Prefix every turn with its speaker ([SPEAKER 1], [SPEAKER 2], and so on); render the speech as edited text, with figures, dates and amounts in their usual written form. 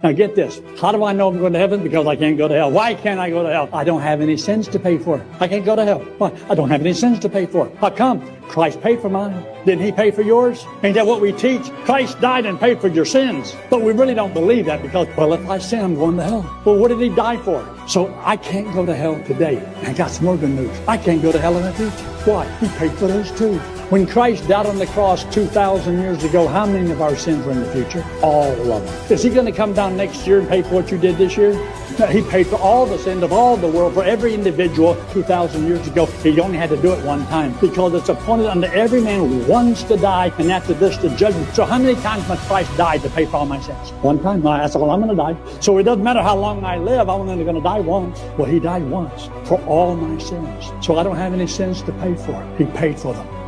[SPEAKER 1] Now get this. How do I know I'm going to heaven? Because I can't go to hell. Why can't I go to hell? I don't have any sins to pay for. I can't go to hell. Why? I don't have any sins to pay for. How come? Christ paid for mine. Didn't he pay for yours? Ain't that what we teach? Christ died and paid for your sins. But we really don't believe that because, well, if I sin, I'm going to hell. Well, what did he die for? So I can't go to hell today. I got some more good news. I can't go to hell in the future. Why? He paid for those too. When Christ died on the cross 2,000 years ago, how many of our sins were in the future? All of them. Is he going to come down next year and pay for what you did this year? No, he paid for all the sins of all the world, for every individual 2,000 years ago. He only had to do it one time because it's appointed unto every man once to die, and after this the judgment. So how many times must Christ die to pay for all my sins? One time. That's all I'm going to die. So it doesn't matter how long I live, I'm only going to die once. Well, he died once for all my sins. So I don't have any sins to pay for. He paid for them.